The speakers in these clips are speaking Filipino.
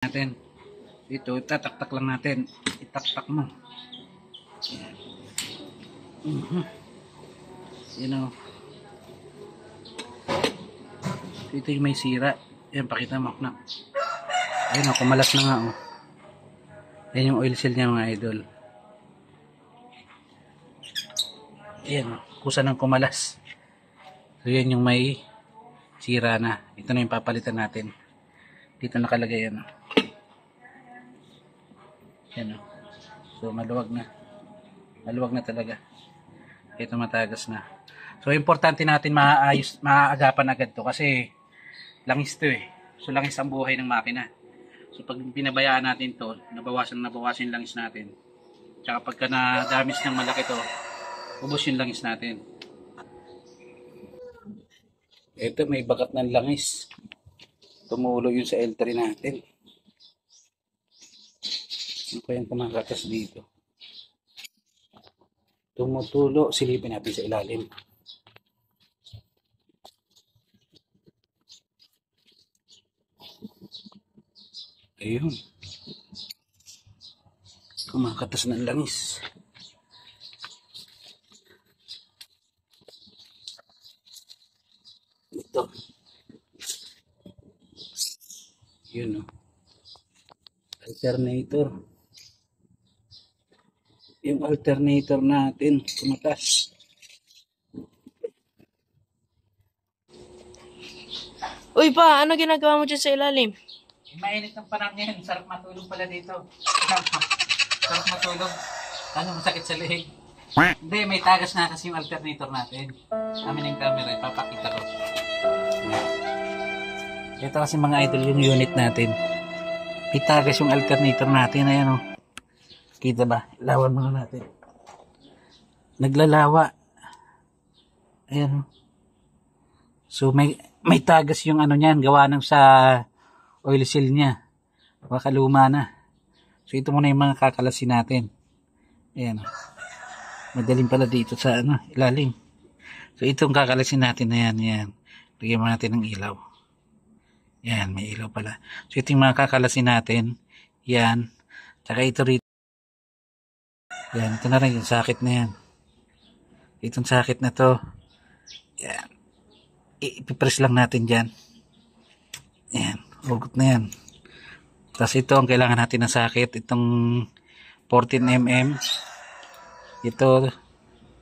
natin. Ito, tataktak lang natin. Itaktak mo. Yan. You know. Ito yung may sira. Yan, pakita mo na. Ayun o, kumalas na nga o. Yan yung oil seal niya mga idol. Yan o, kusa ng kumalas. So yan yung may sira na. Ito na yung papalitan natin. Dito nakalagay yan o. Yan o. So maluwag na. Maluwag na talaga. Ito matagas na. So importante natin maaagapan agad to kasi langis to eh. So langis ang buhay ng makina. So pag pinabayaan natin to, nabawasan yung langis natin. Tsaka pagka na-damage ng malaki to, ubos yung langis natin. Ito may bakat ng langis. Tumulo yun sa L3 natin. Ano pa yung kumakatas dito? Tumutulo, silipin natin sa ilalim. Ayun. Kumakatas ng langis. Ito. Yun o. Alternator. Yung alternator natin, kumatas. Uy pa, ano ginagawa mo dyan sa ilalim? Mainit ng panahon ngayon. Sarap matulog pala dito. Sarap matulog. Ano, masakit sa lihig. Hindi, may tagas na kasi yung alternator natin. Amin yung camera, papakita ko. Ito kasi mga idol yung unit natin. May tagas yung alternator natin. Ayan o. Kita ba? Lawan muna natin. Naglalawa. Ayan o. So may tagas yung ano niyan. Gawa ng sa oil seal niya. Baka luma na. So ito muna yung mga kakalasin natin. Ayan o. Madaling pala dito sa ano, ilalim. So itong kakalasin natin na yan. Yan. Lagyan mo natin ng ilaw. Yan, may ilaw pala. So ito yung mga kakalasin natin. Yan. Tsaka ito rito. Yan, ito na rin yung sakit na yan. Itong sakit na to. Yan. Ipipress lang natin dyan. Yan. Hugot na yan. Tapos ito ang kailangan natin ng sakit. Itong 14mm. Ito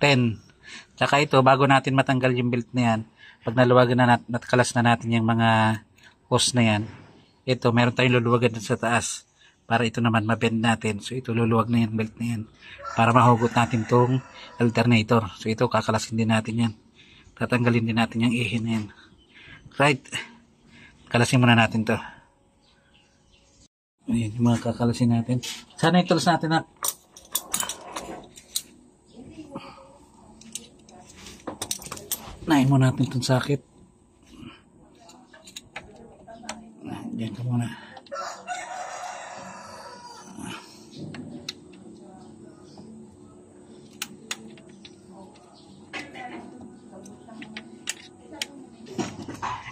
10. Tsaka ito, bago natin matanggal yung belt na yan, pag naluwagan na natin, natkalas na natin yung mga hose na yan, ito, meron tayong luluwagan sa taas. Para ito naman mabend natin. So ito, luluwag na yung belt na yan. Para mahugot natin tong alternator. So ito, kakalasin din natin yan. Tatanggalin din natin yung ihin na yan. Right. Kalasin muna natin to. Ayan, yung mga kakalasin natin. Sana itulos natin na. Nain mo natin itong sakit. Diyan ka muna.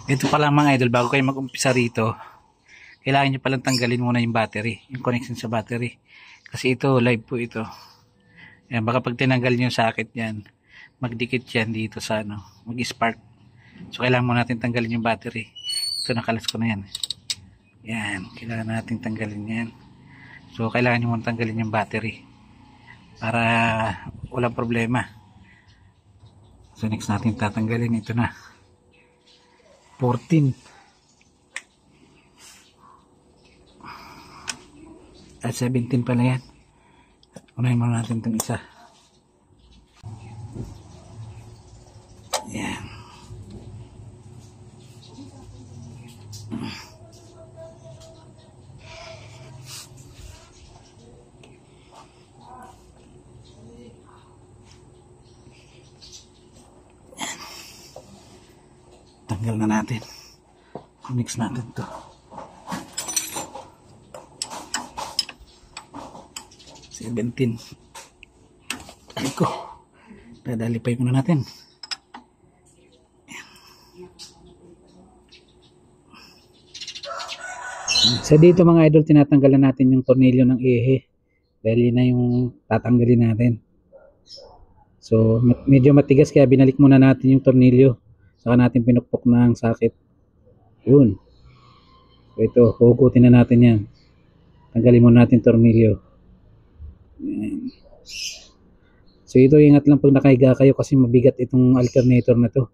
Ito pala mga idol, bago kayo mag-umpisa rito, kailangan nyo palang tanggalin muna yung battery, yung connection sa battery. Kasi ito, live po ito. Ayan, baka pag tinanggal nyo yung socket yan, magdikit yan dito sa ano, mag-spark. So kailangan mo natin tanggalin yung battery. Ito, nakalas ko na yan. Yan, kailangan natin tanggalin yan. So kailangan nyo muna tanggalin yung battery para walang problema. So next natin tatanggalin, ito na 14 at 17 pala yan. Unahin muna natin itong isa. Yan. Tanggal na natin. Mix natin to. $17. Ay ko. Dadalipay muna natin. Ayan. So dito mga idol, tinatanggalan natin yung tornilyo ng ehe. Dahil yun na yung tatanggalin natin. So medyo matigas kaya binalik muna natin yung tornilyo. Saka natin pinukpok ng sakit. Yun. So ito, hugutin na natin yan. Tanggalin muna natin tornilyo. Ayan. So ito, ingat lang pag nakahiga kayo kasi mabigat itong alternator na to.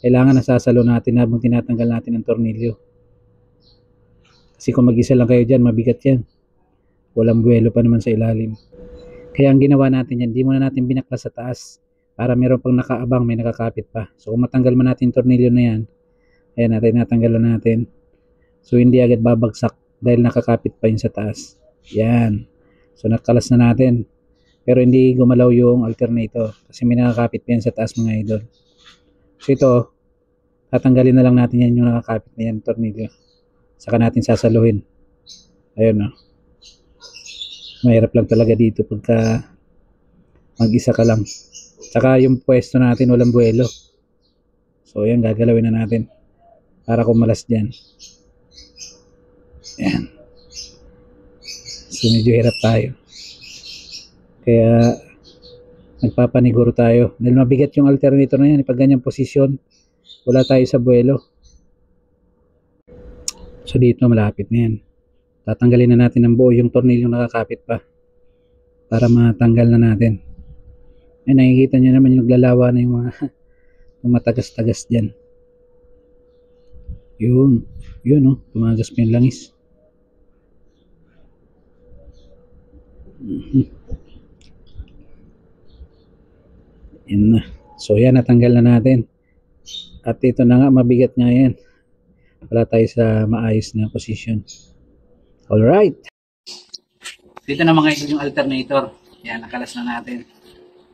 Kailangan nasasalo natin habang tinatanggal natin ang tornilyo. Kasi kung mag-isa lang kayo dyan, mabigat yan. Walang buwelo pa naman sa ilalim. Kaya ang ginawa natin yan, di muna natin binaklas sa taas. Para meron pang nakaabang, may nakakapit pa. So kung matanggal man natin yung tornilyo na yan, ayan natin, natanggalan natin. So hindi agad babagsak dahil nakakapit pa yun sa taas. Yan. So nakalas na natin. Pero hindi gumalaw yung alternator kasi may nakakapit pa yan sa taas mga idol. So ito, tatanggalin na lang natin yan yung nakakapit na yan tornilyo. Saka natin sasaluhin. Ayun o. Mahirap lang talaga dito pagka mag-isa ka lang. Saka yung pwesto natin walang buwelo. So yan, gagalawin na natin para kumalas dyan. Yan. So medyo hirap tayo. Kaya nagpapaniguro tayo. Dahil mabigat yung alternator na yan. Pag ganyang posisyon, wala tayo sa buwelo. So dito malapit na yan. Tatanggalin na natin ng buo yung tornilyong nakakapit pa. Para matanggal na natin. Ay, nakikita nyo naman yung naglalawa na yung mga yung matagas-tagas dyan. Yun. Yun oh. Tumagas pa yung langis. Yan na. So yan, natanggal na natin. At ito na nga, mabigat nga yan. Wala tayo sa maayos na position. Alright. Dito na mga idol yung alternator. Yan, nakalas na natin.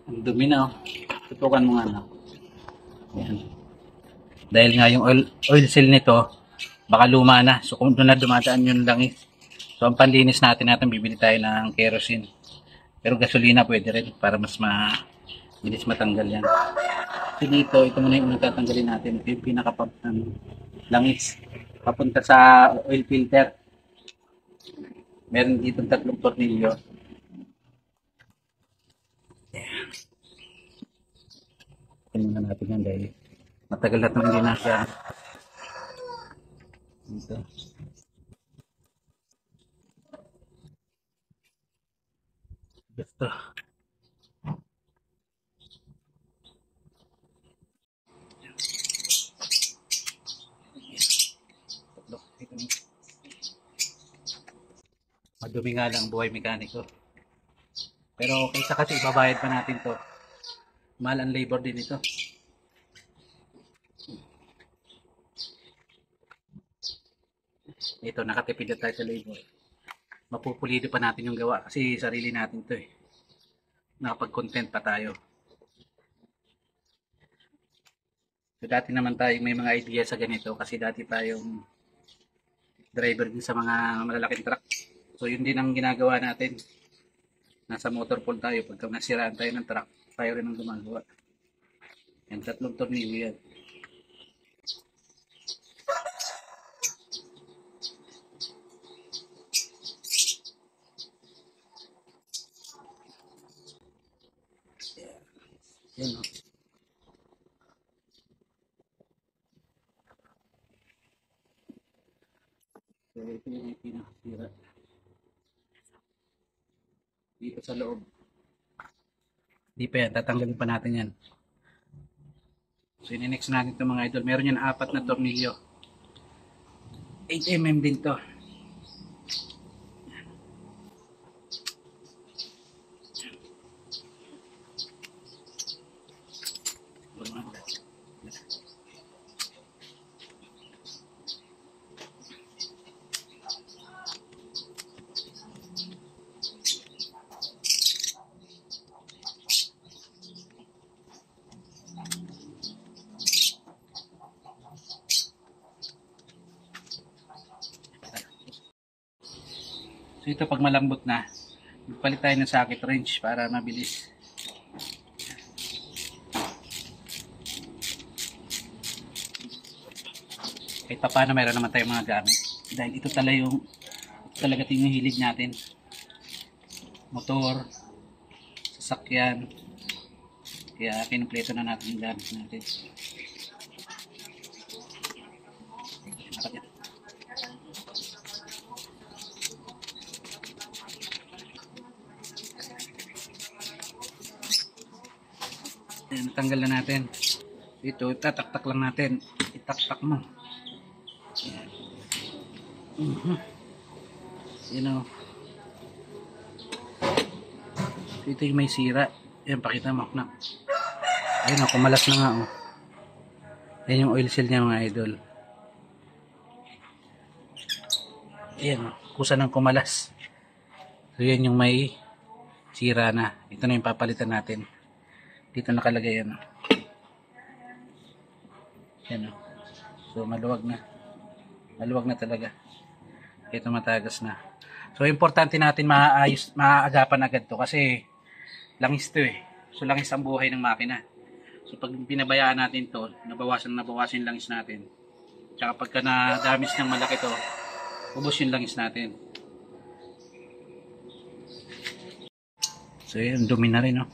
Ang dumi na oh. Tutukan mo nga na. Yan. Dahil nga yung oil seal nito, baka luma na. So kung doon na dumadaan yung langis. So ang panlinis natin, bibili tayo ng kerosene. Pero gasolina pwede rin para mas bilis matanggal yan. So dito, ito muna yung unang tatanggalin natin. Ito yung pinaka-pump ng langis. Papunta sa oil filter. Meron dito 3 tornilyo. Ayan. Tingnan natin yan dahil matagal na itong hindi na siya. Dito. Gusto. Madumi nga lang buhay mekaniko. Pero kaysa kasi ibabayad pa natin to. Mahal ang labor din ito. Ito, nakatipid na tayo sa labor. Mapupulido pa natin yung gawa kasi sarili natin to eh. Nakapag-content pa tayo. So dati naman tayo may mga idea sa ganito kasi dati tayong driver din sa mga malalaking truck. So yun din ang ginagawa natin. Nasa motor pool tayo. Pagka nasiraan tayo ng truck, tayo rin ang gumagawa. Yan, 3 tornilyo yan. Yan o. So ito yung pinakasira. Dito sa loob. Di pa yan, tatanggalin pa natin yan. So in-next natin ito mga idol. Meron yan 4 na tornilyo. 8mm din to. So ito pag malambot na, palit tayo ng socket wrench para mabilis. Kahit pa paano mayroon naman tayong mga gamit. Dahil ito tala yung Talaga ito yung hilig natin. Motor, sasakyan. Kaya kinumpleto na natin yung gamit natin. Ayan, natanggal na natin. Ito, tataktak lang natin. Itaktak mo. Ayan. You know. Ito yung may sira. Ayan, pakita mo na. Ayan o, kumalas na nga o. Ayan yung oil seal niya mga idol. Ayan o, kusa ng kumalas. So yan yung may sira na. Ito na yung papalitan natin. Dito nakalagay yan o. Ayan o. So maluwag na. Maluwag na talaga. Ito matagas na. So importante natin maaagapan agad to kasi langis to eh. So langis ang buhay ng makina. So pag pinabayaan natin to, nabawasan yung langis natin. Tsaka pagka na-damage ng malaki to, ubos yung langis natin. So yun, dumi na rin no.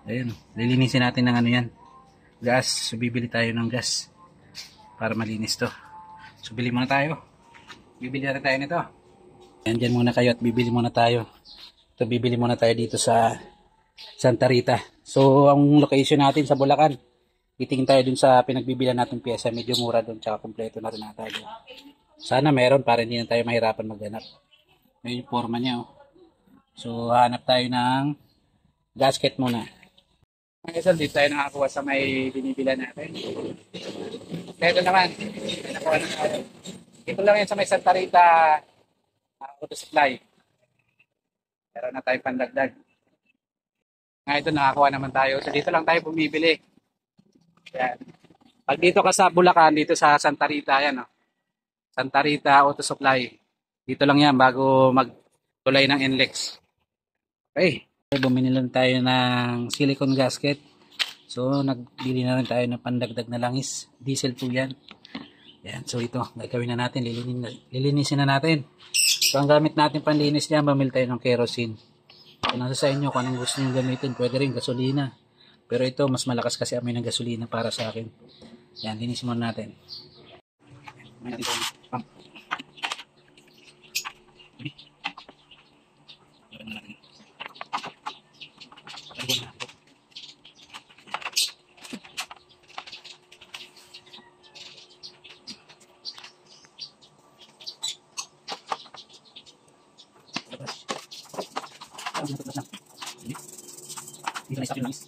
Ayun, lilinisin natin ng ano yan. Gas. So bibili tayo ng gas para malinis to. So bili muna tayo. Bibili na tayo nito. Ayan, dyan muna kayo at bibili muna tayo. Ito, bibili muna tayo dito sa Santa Rita. So ang location natin sa Bulacan. Titingin tayo dun sa pinagbibilan natin pyesa. Medyo mura dun, tsaka kompleto na rin natin. Sana meron para hindi na tayo mahirapan maghanap. Ayun yung forma niya oh. So hanap tayo ng gasket muna. Ngayon dito tayo nakakuha sa may binibilan natin. Ito naman, nakuha na tayo. Ito lang yan sa may Santa Rita auto supply. Meron na tayo pandagdag. Ngayon ito nakakuha naman tayo. So dito lang tayo bumibili. Yan. Pag dito ka sa Bulacan, dito sa Santa Rita, yan oh. Santa Rita auto supply. Dito lang yan bago magtulay ng NLEX. Okay. Bumili lang tayo ng silicone gasket. So, nagbili na rin tayo ng pandagdag na langis. Diesel po yan. Yan. So, ito. Gagawin na natin. Lilinisin na natin. So, ang gamit natin panlinis niya, mamili tayo ng kerosene. So, nasa sa inyo kung anong gusto nyo gamitin. Pwede rin gasolina. Pero ito, mas malakas kasi amoy ng gasolina para sa akin. Yan. Linisin muna natin. Dito na isa yung langis.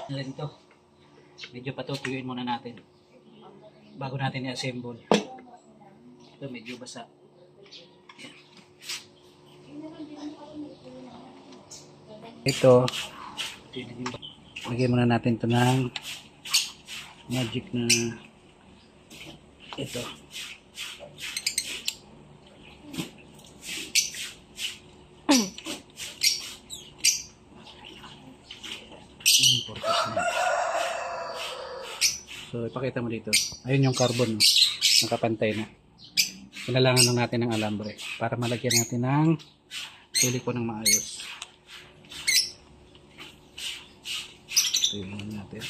Dito. Medyo patutuyuin muna natin bago natin i-assemble. Ito medyo basa. Ito lagyan muna natin ito ng magic na ito. So ipakita mo dito. Ayun yung carbon no? Nakapantay na. Kailangan lang natin ng alambre para malagyan natin ng silicone ng maayos. Tingnan natin.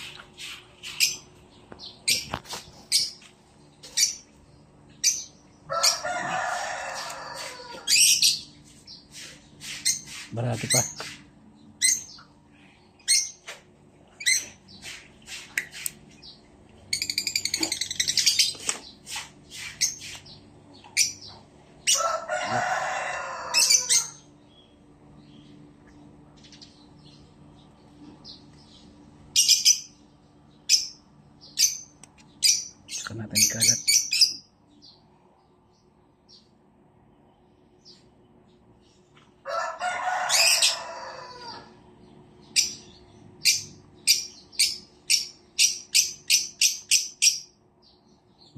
Barado pa. Saka natin ikalat.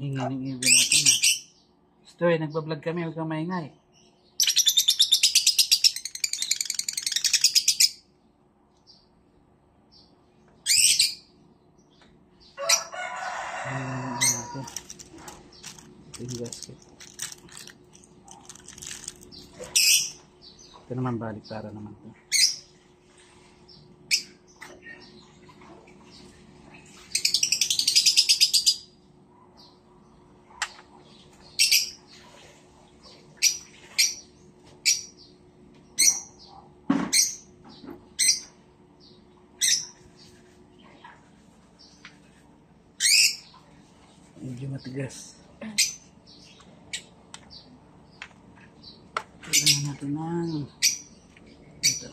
Ingay ng ibig natin na. Stoy, nagbablog kami, huwag kang maingay. yung gasket. Ito naman balik para naman to. Medyo matigas. Kailangan natin ng ito.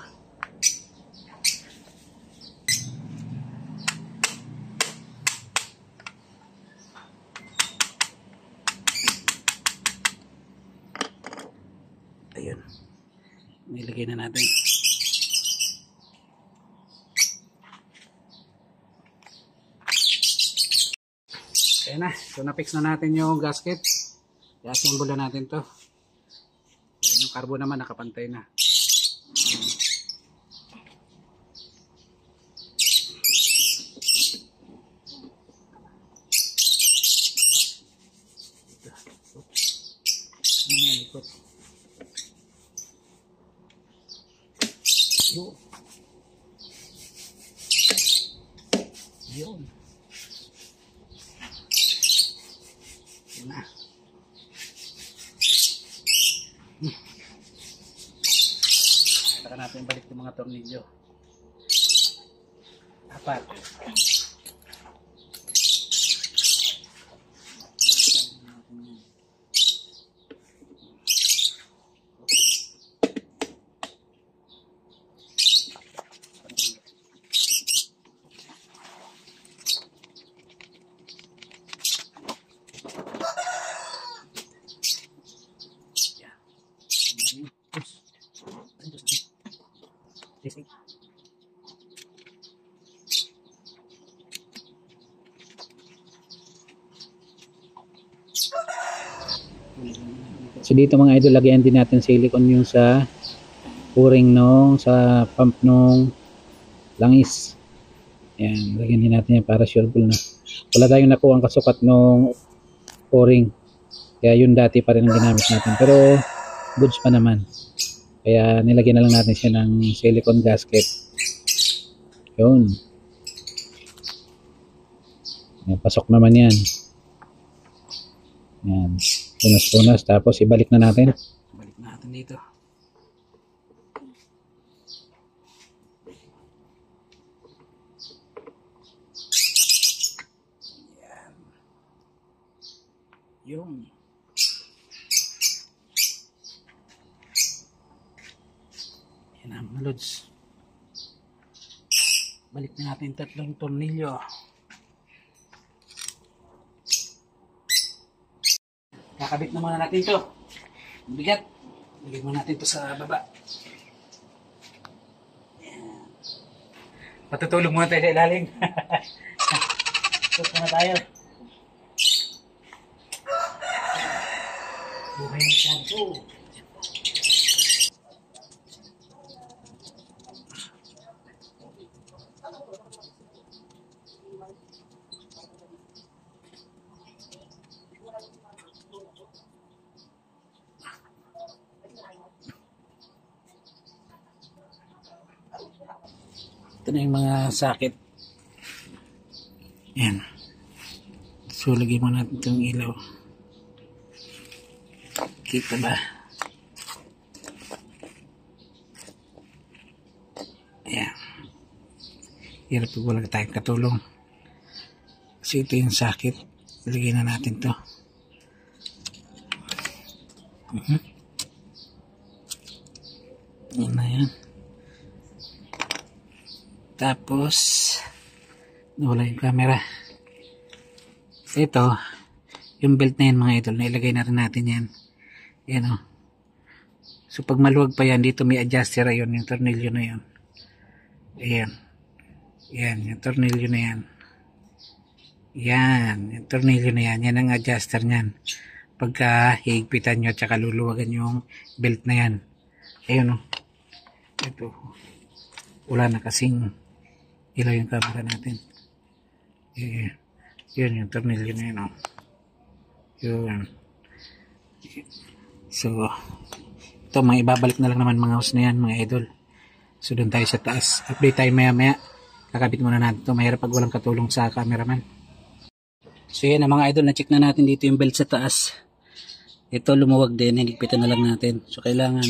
Ayun. Nilagay na natin. Ayan na. So na-fix na natin yung gasket. I-assemble na natin to. Ayan, yung carbo naman nakapantay na. Yun. Yun. Yun na. Saka natin balik yung mga tornilyo. Apat. So dito mga idol, lagyan din natin silicone yung sa o-ring nung sa pump nung langis. Ayan, lagyan din natin yan para sureball na. Wala tayong nakuha ang kasukat nung o-ring. Kaya yun dati pa rin ang ginamit natin. Pero goods pa naman. Kaya nilagyan na lang natin siya ng silicone gasket. Yun. Ayan, pasok naman yan. Ayan. Punas-punas. Tapos ibalik na natin. Balik natin dito. Ayan. Yung. Ayan ang loads. Balik na natin tatlong tornilyo. Kakabit na muna natin ito. Bigat. Lagyan muna natin ito sa baba. Ayan. Patutulog muna tayo sa ilalim. Tutulog muna tayo. Buhay ng shampoo. Ito na yung mga sakit. Yan. So, lagyan mo natin itong ilaw. Kita ba? Yan. Hirap pag wala tayong katulong. Kasi ito yung sakit. Lagyan na natin to. Yan na yan. Tapos, nawala yung camera. Ito, yung belt na yan mga idol, nailagay na rin natin yan. Yan o. So, pag maluwag pa yan, dito may adjuster yun, yung tornilyo na yun. Ayan. Yan, yung tornilyo na yan. Yan, yung tornilyo na yan. Yan ang adjuster nyan. Pagka higpitan nyo at saka luluwagan yung belt na yan. Ayun o. Ito. Wala na kasing ilaw yung camera natin. Yun yung tornilyo na yun. Yun. So, ito mga ibabalik na lang naman mga house na yan mga idol. So, doon tayo sa taas. Update tayo maya maya. Kakabit muna natin ito. Mahirap pag walang katulong sa cameraman. So, yan na mga idol. Na-check na natin dito yung belt sa taas. Ito lumuwag din. Higpitan na lang natin. So, kailangan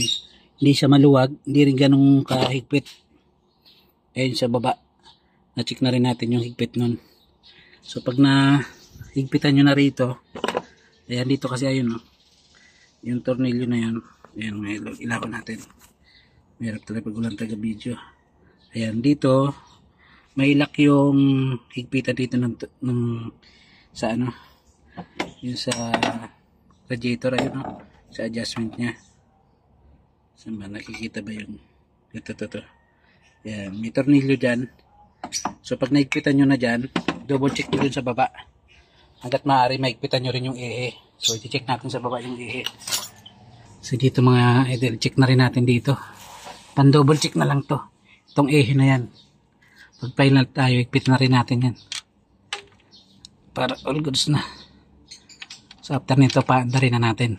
hindi siya maluwag. Hindi rin ganun kahigpit. Ayun sa baba. Na-check na rin natin yung higpit nun. So, pag na-higpitan nyo na rito, ayan dito kasi ayun, yung tornilyo na yan. Ayan mga idol. Ilaban natin. Mahirap talaga pag walang taga-video. Ayan, dito, may lock yung higpitan dito ng sa ano, yung sa radiator, ayun, sa adjustment niya. Saan ba? Nakikita ba yung ito. Ayan, may tornilyo dyan. So, pag naigpitan nyo na dyan, double check nyo dun sa baba. Hanggat maaari, maigpitan nyo rin yung ehe. So, i-check natin sa baba yung ehe. So, dito mga idol, check na rin natin dito. Pan-double check na lang to. Itong ehe na yan. Pag final tayo, igpit na rin natin yan. Para all goods na. So, after nito, paanda rin na natin.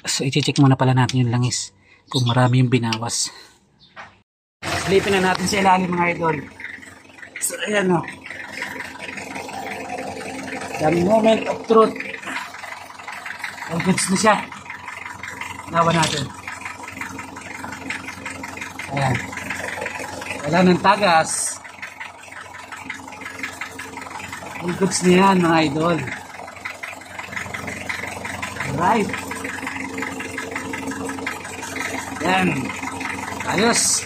So, i-check muna pala natin yung langis. Kung marami yung binawas. Silipin na natin sa ilalim mga idol. So, ayan o. The moment of truth. All goods na siya. Nawa natin. Ayan. Wala ng tagas. All goods na yan mga idol. Alright. Yan. Ayos.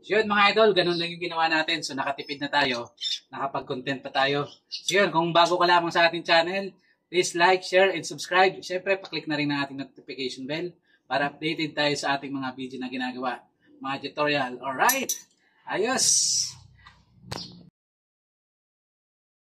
So yun mga idol, ganun lang yung ginawa natin. So nakatipid na tayo. Nakapag-content pa tayo. So yun, kung bago ka lamang sa ating channel, please like, share, and subscribe. Siyempre, paklik na rin ang ating notification bell para updated tayo sa ating mga video na ginagawa. Mga tutorial. Alright. Ayos.